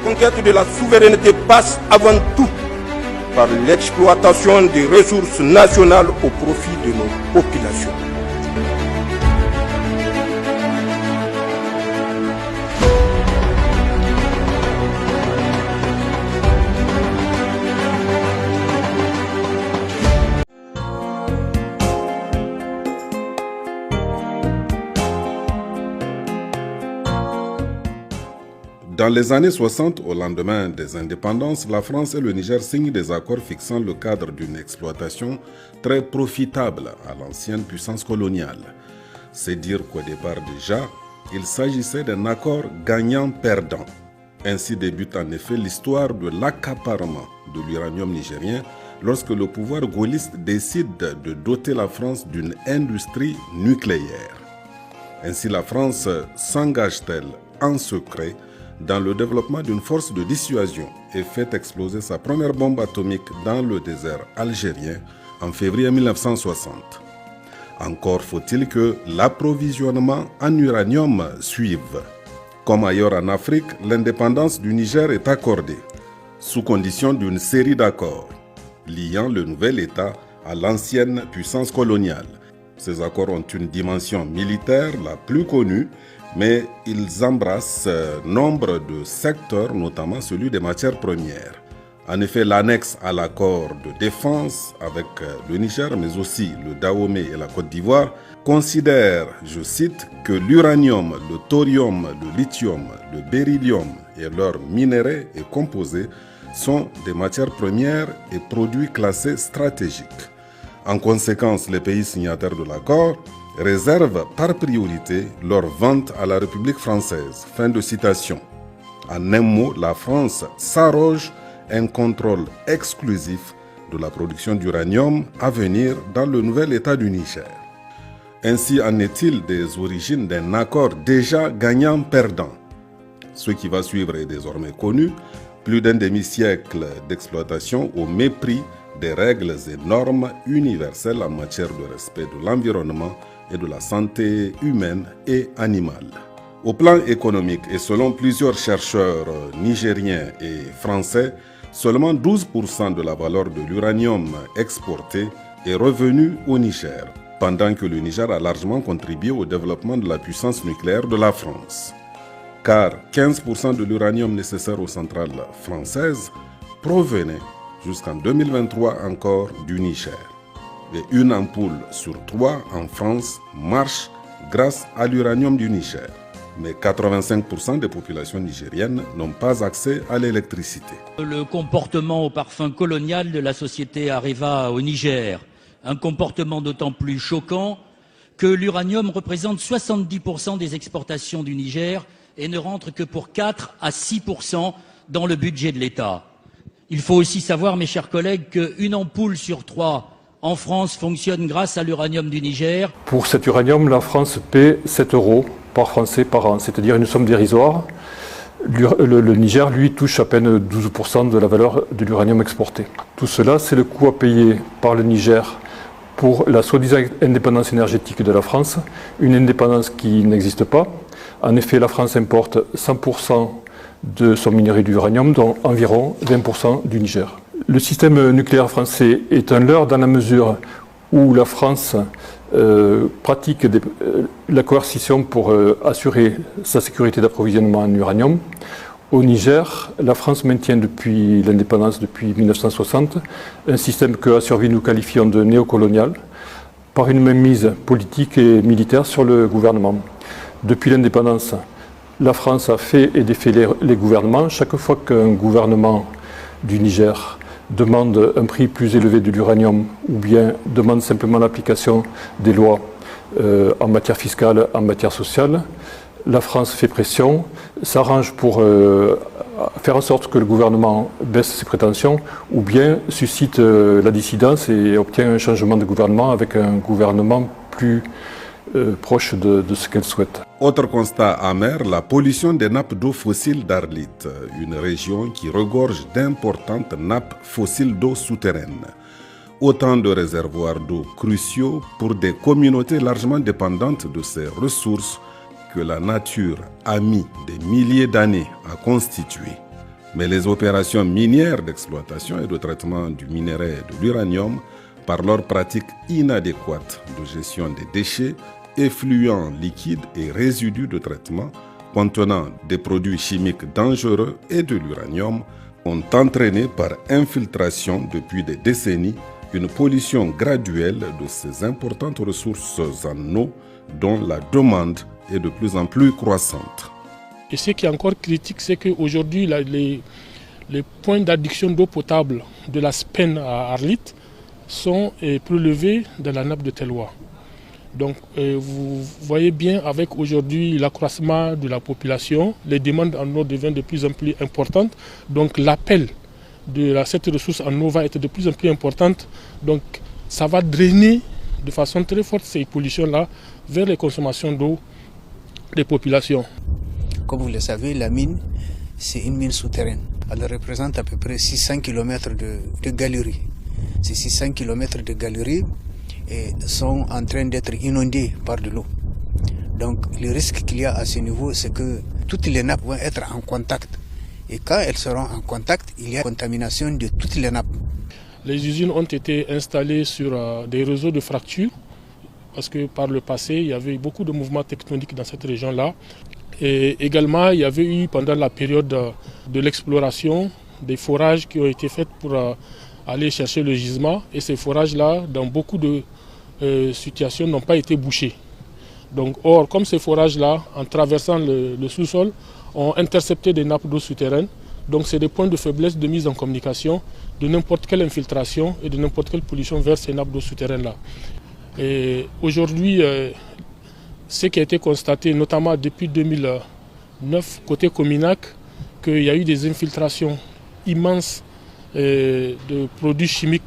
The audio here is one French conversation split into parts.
conquête de la souveraineté passe avant tout par l'exploitation des ressources nationales au profit de nos populations. Dans les années 60, au lendemain des indépendances, la France et le Niger signent des accords fixant le cadre d'une exploitation très profitable à l'ancienne puissance coloniale. C'est dire qu'au départ déjà, il s'agissait d'un accord gagnant-perdant. Ainsi débute en effet l'histoire de l'accaparement de l'uranium nigérien lorsque le pouvoir gaulliste décide de doter la France d'une industrie nucléaire. Ainsi la France s'engage-t-elle en secret dans le développement d'une force de dissuasion et fait exploser sa première bombe atomique dans le désert algérien en février 1960. Encore faut-il que l'approvisionnement en uranium suive. Comme ailleurs en Afrique, l'indépendance du Niger est accordée, sous condition d'une série d'accords, liant le nouvel État à l'ancienne puissance coloniale. Ces accords ont une dimension militaire la plus connue, mais ils embrassent nombre de secteurs, notamment celui des matières premières. En effet, l'annexe à l'accord de défense avec le Niger, mais aussi le Dahomey et la Côte d'Ivoire, considère, je cite, que l'uranium, le thorium, le lithium, le beryllium et leurs minéraux et composés sont des matières premières et produits classés stratégiques. En conséquence, les pays signataires de l'accord réservent par priorité leur vente à la République française. Fin de citation. En un mot, la France s'arroge un contrôle exclusif de la production d'uranium à venir dans le nouvel État du Niger. Ainsi en est-il des origines d'un accord déjà gagnant-perdant. Ce qui va suivre est désormais connu, plus d'un demi-siècle d'exploitation au mépris des règles et normes universelles en matière de respect de l'environnement et de la santé humaine et animale. Au plan économique et selon plusieurs chercheurs nigériens et français, seulement 12% de la valeur de l'uranium exporté est revenu au Niger, pendant que le Niger a largement contribué au développement de la puissance nucléaire de la France. Car 15% de l'uranium nécessaire aux centrales françaises provenait jusqu'en 2023 encore du Niger. Et une ampoule sur 3 en France marche grâce à l'uranium du Niger. Mais 85% des populations nigériennes n'ont pas accès à l'électricité. Le comportement au parfum colonial de la société Areva au Niger, un comportement d'autant plus choquant que l'uranium représente 70% des exportations du Niger et ne rentre que pour 4 à 6% dans le budget de l'État. Il faut aussi savoir, mes chers collègues, qu'une ampoule sur 3 en France fonctionne grâce à l'uranium du Niger. Pour cet uranium, la France paie 7 € par Français par an, c'est-à-dire une somme dérisoire. Le Niger, lui, touche à peine 12% de la valeur de l'uranium exporté. Tout cela, c'est le coût à payer par le Niger pour la soi-disant indépendance énergétique de la France, une indépendance qui n'existe pas. En effet, la France importe 100% de son minerai d'uranium, dont environ 20% du Niger. Le système nucléaire français est un leurre dans la mesure où la France pratique la coercition pour assurer sa sécurité d'approvisionnement en uranium. Au Niger, la France maintient depuis l'indépendance, depuis 1960, un système que à survie nous qualifions de néocolonial, par une mainmise politique et militaire sur le gouvernement. Depuis l'indépendance, la France a fait et défait les gouvernements. Chaque fois qu'un gouvernement du Niger demande un prix plus élevé de l'uranium ou bien demande simplement l'application des lois en matière fiscale, en matière sociale, la France fait pression, s'arrange pour faire en sorte que le gouvernement baisse ses prétentions ou bien suscite la dissidence et obtient un changement de gouvernement avec un gouvernement plus proche de ce qu'elle souhaite. Autre constat amer, la pollution des nappes d'eau fossiles d'Arlit, une région qui regorge d'importantes nappes fossiles d'eau souterraines. Autant de réservoirs d'eau cruciaux pour des communautés largement dépendantes de ces ressources que la nature a mis des milliers d'années à constituer. Mais les opérations minières d'exploitation et de traitement du minerai et de l'uranium, par leur pratique inadéquate de gestion des déchets, effluents liquides et résidus de traitement contenant des produits chimiques dangereux et de l'uranium, ont entraîné par infiltration depuis des décennies une pollution graduelle de ces importantes ressources en eau dont la demande est de plus en plus croissante. Et ce qui est encore critique, c'est qu'aujourd'hui, les points d'adduction d'eau potable de la SPEN à Arlit sont prélevés dans la nappe de Telwa. Donc vous voyez bien, avec aujourd'hui l'accroissement de la population, les demandes en eau deviennent de plus en plus importantes. Donc l'appel de cette ressource en eau va être de plus en plus importante. Donc ça va drainer de façon très forte ces pollutions-là vers les consommations d'eau des populations. Comme vous le savez, la mine, c'est une mine souterraine. Elle représente à peu près 600 km de galeries. Ces 600 km de galeries sont en train d'être inondées par de l'eau. Donc le risque qu'il y a à ce niveau, c'est que toutes les nappes vont être en contact. Et quand elles seront en contact, il y a contamination de toutes les nappes. Les usines ont été installées sur des réseaux de fractures, parce que par le passé, il y avait beaucoup de mouvements tectoniques dans cette région-là. Et également, il y avait eu pendant la période de l'exploration des forages qui ont été faits pour aller chercher le gisement. Et ces forages-là, dans beaucoup de situations, n'ont pas été bouchés. Donc, or, comme ces forages-là, en traversant le sous-sol, ont intercepté des nappes d'eau souterraines. Donc, c'est des points de faiblesse de mise en communication de n'importe quelle infiltration et de n'importe quelle pollution vers ces nappes d'eau souterraines-là. Et aujourd'hui, ce qui a été constaté, notamment depuis 2009, côté Cominac, qu'il y a eu des infiltrations immenses de produits chimiques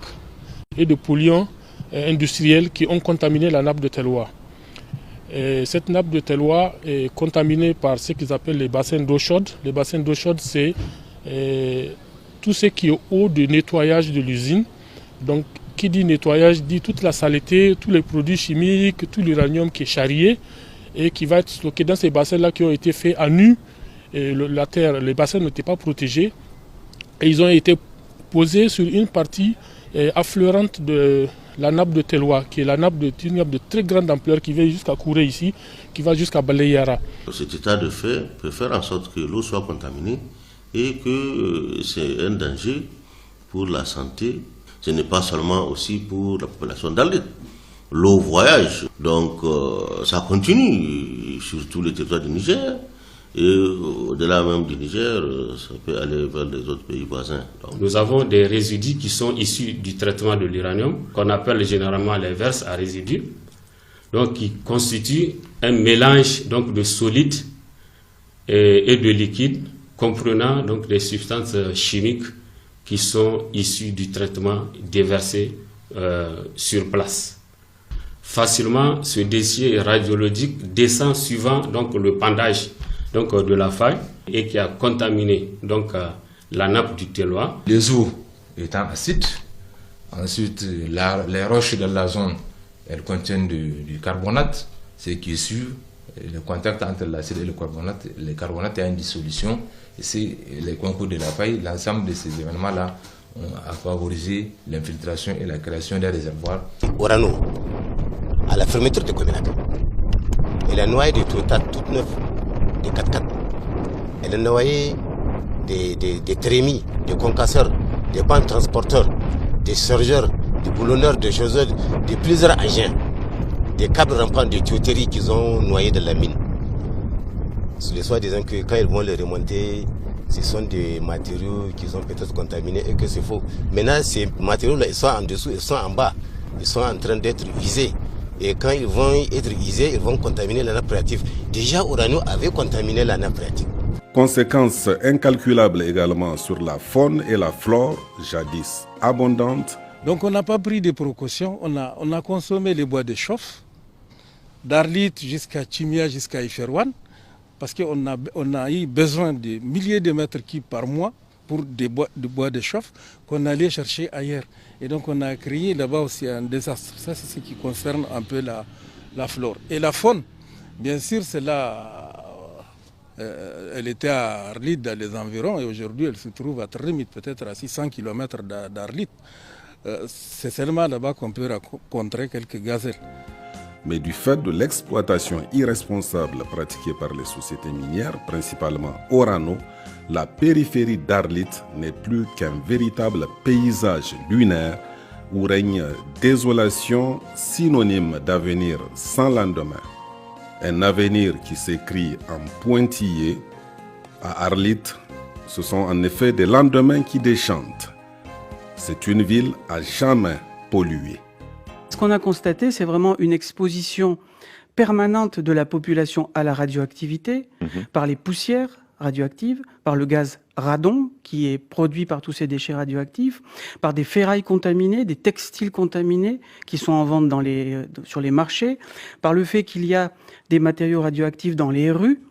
et de polluants industriels qui ont contaminé la nappe de Telwa. Et cette nappe de Telwa est contaminée par ce qu'ils appellent les bassins d'eau chaude. Les bassins d'eau chaude, c'est tout ce qui est eau de nettoyage de l'usine. Donc, qui dit nettoyage dit toute la saleté, tous les produits chimiques, tout l'uranium qui est charrié et qui va être stocké dans ces bassins-là qui ont été faits à nu. Et la terre, les bassins n'étaient pas protégés et ils ont été posés sur une partie affleurante de la nappe de Telwa, qui est la nappe de très grande ampleur qui va jusqu'à Kouré ici, qui va jusqu'à Balayara. Cet état de fait peut faire en sorte que l'eau soit contaminée et que c'est un danger pour la santé. Ce n'est pas seulement aussi pour la population d'Arlit. L'eau voyage, donc ça continue sur tous les territoires du Niger. Et au-delà même du Niger, ça peut aller vers les autres pays voisins. Donc, nous avons des résidus qui sont issus du traitement de l'uranium, qu'on appelle généralement les verses à résidus, donc qui constituent un mélange donc, de solides et de liquides, comprenant donc des substances chimiques qui sont issues du traitement déversé sur place. Facilement, ce dossier radiologique descend suivant donc, le pendage donc, de la faille et qui a contaminé donc, la nappe du Telwa. Les eaux étant acides, ensuite les roches de la zone, elles contiennent du carbonate, ce qui suit le contact entre l'acide et le carbonate est une dissolution, et c'est les concours de la faille, l'ensemble de ces événements-là ont favorisé l'infiltration et la création des réservoirs. Orano, à la fermeture de Cominac, elle a noyé des Toyota toutes neuves, des 4x4. Elle a noyé des trémies, des concasseurs, des bancs transporteurs, des surgeurs, des boulonneurs, des chausseurs, de plusieurs engins, des câbles rampants de tuyauterie qu'ils ont noyés dans la mine. Sous le soi-disant que quand ils vont les remonter, ce sont des matériaux qui sont peut-être contaminés et que c'est faux. Maintenant, ces matériaux-là, ils sont en dessous, ils sont en bas, ils sont en train d'être usés. Et quand ils vont être usés, ils vont contaminer la nappe phréatique. Déjà, Orano avait contaminé la nappe phréatique. Conséquences incalculables également sur la faune et la flore, jadis abondantes. Donc on n'a pas pris de précautions, on a consommé les bois de chauffe, d'Arlit jusqu'à Chimia, jusqu'à Iferouane, parce qu'on a eu besoin de milliers de mètres cubes par mois pour des bois de chauffe qu'on allait chercher ailleurs. Et donc on a créé là-bas aussi un désastre. Ça, c'est ce qui concerne un peu la flore. Et la faune, bien sûr, c'est là Elle était à Arlit dans les environs et aujourd'hui elle se trouve à Trémit, peut-être à 600 km d'Arlit. C'est seulement là-bas qu'on peut rencontrer quelques gazelles. Mais du fait de l'exploitation irresponsable pratiquée par les sociétés minières, principalement Orano, la périphérie d'Arlit n'est plus qu'un véritable paysage lunaire où règne désolation synonyme d'avenir sans lendemain. Un avenir qui s'écrit en pointillé. À Arlit, ce sont en effet des lendemains qui déchantent. C'est une ville à jamais polluée. Ce qu'on a constaté, c'est vraiment une exposition permanente de la population à la radioactivité, par les poussières radioactives, par le gaz radon qui est produit par tous ces déchets radioactifs, par des ferrailles contaminées, des textiles contaminés qui sont en vente sur les marchés, par le fait qu'il y a des matériaux radioactifs dans les rues.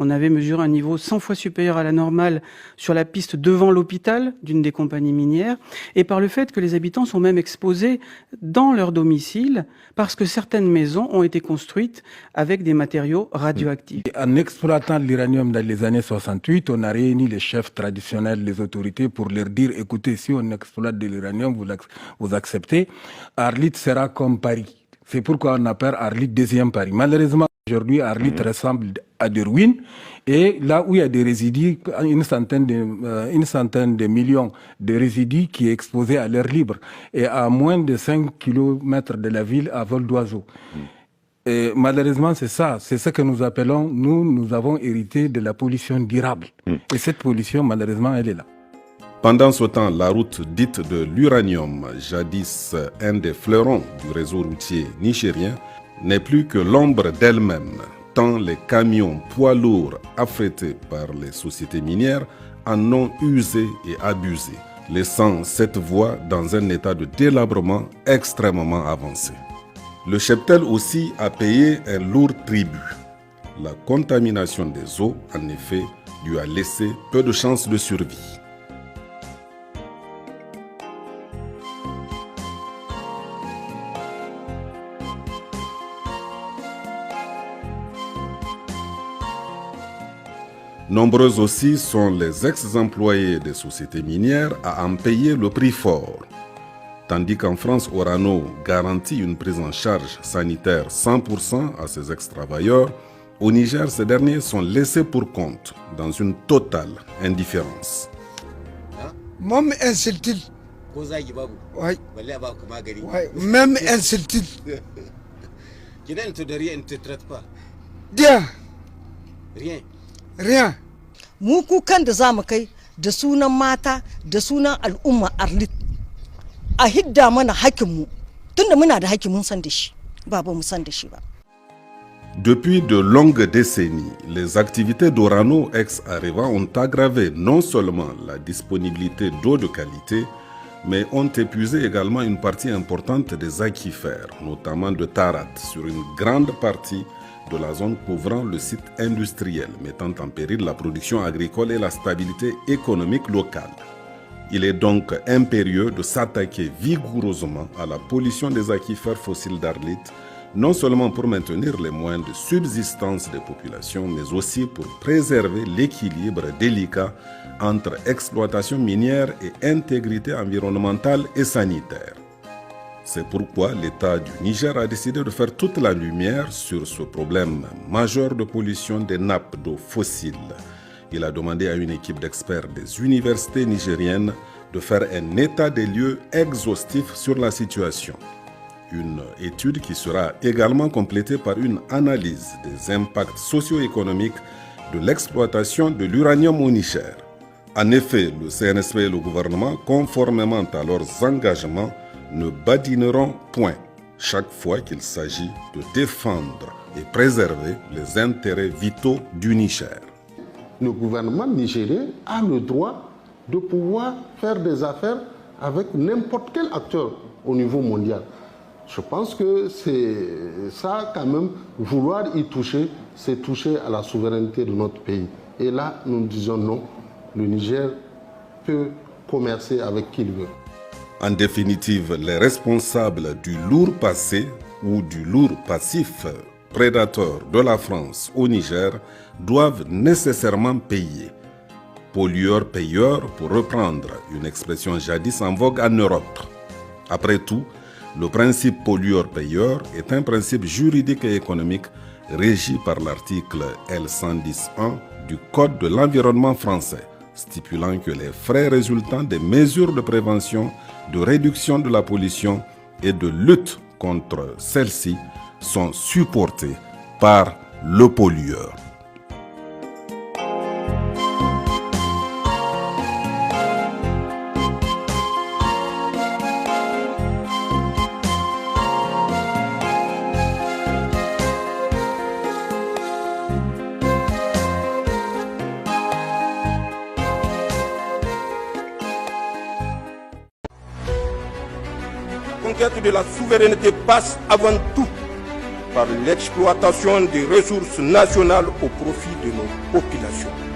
On avait mesuré un niveau 100 fois supérieur à la normale sur la piste devant l'hôpital d'une des compagnies minières, et par le fait que les habitants sont même exposés dans leur domicile parce que certaines maisons ont été construites avec des matériaux radioactifs. En exploitant l'uranium dans les années 68, on a réuni les chefs traditionnels, les autorités pour leur dire, écoutez, si on exploite de l'uranium, vous acceptez, Arlit sera comme Paris. C'est pourquoi on appelle Arlit deuxième Paris. Malheureusement, aujourd'hui, Arlit ressemble à des ruines. Et là où il y a des résidus, une centaine de millions de résidus qui est exposé à l'air libre. Et à moins de 5 km de la ville à vol d'oiseau. Et malheureusement, c'est ça. C'est ce que nous appelons, nous avons hérité de la pollution durable. Et cette pollution, malheureusement, elle est là. Pendant ce temps, la route dite de l'uranium, jadis un des fleurons du réseau routier nigérien, n'est plus que l'ombre d'elle-même, tant les camions poids lourds affrétés par les sociétés minières en ont usé et abusé, laissant cette voie dans un état de délabrement extrêmement avancé. Le cheptel aussi a payé un lourd tribut. La contamination des eaux, en effet, lui a laissé peu de chances de survie. Nombreux aussi sont les ex-employés des sociétés minières à en payer le prix fort. Tandis qu'en France, Orano garantit une prise en charge sanitaire 100% à ses ex-travailleurs, au Niger, ces derniers sont laissés pour compte dans une totale indifférence. Même insulté. Même insulté. Tu ne te traite pas. Rien. Mu kukan da zamu kai da sunan mata da sunan al'umma Arlit a hidda mana hakinmu tunda muna da hakkin mun san da shi ba mu san da shi ba. Depuis de longues décennies, les activités d'Orano ex-Areva ont aggravé non seulement la disponibilité d'eau de qualité, mais ont épuisé également une partie importante des aquifères, notamment de Tarat, sur une grande partie de la zone couvrant le site industriel, mettant en péril la production agricole et la stabilité économique locale. Il est donc impérieux de s'attaquer vigoureusement à la pollution des aquifères fossiles d'Arlit, non seulement pour maintenir les moyens de subsistance des populations, mais aussi pour préserver l'équilibre délicat entre exploitation minière et intégrité environnementale et sanitaire. C'est pourquoi l'État du Niger a décidé de faire toute la lumière sur ce problème majeur de pollution des nappes d'eau fossiles. Il a demandé à une équipe d'experts des universités nigériennes de faire un état des lieux exhaustif sur la situation. Une étude qui sera également complétée par une analyse des impacts socio-économiques de l'exploitation de l'uranium au Niger. En effet, le CNSP et le gouvernement, conformément à leurs engagements, ne badineront point chaque fois qu'il s'agit de défendre et préserver les intérêts vitaux du Niger. Le gouvernement nigérien a le droit de pouvoir faire des affaires avec n'importe quel acteur au niveau mondial. Je pense que c'est ça quand même, vouloir y toucher, c'est toucher à la souveraineté de notre pays. Et là, nous disons non, le Niger peut commercer avec qui il veut. En définitive, les responsables du lourd passé ou du lourd passif prédateurs de la France au Niger doivent nécessairement payer. Pollueur-payeur, pour reprendre une expression jadis en vogue en Europe. Après tout, le principe pollueur-payeur est un principe juridique et économique régi par l'article L110.1 du Code de l'environnement français, stipulant que les frais résultant des mesures de prévention, de réduction de la pollution et de lutte contre celle-ci sont supportés par le pollueur. La conquête de la souveraineté passe avant tout par l'exploitation des ressources nationales au profit de nos populations.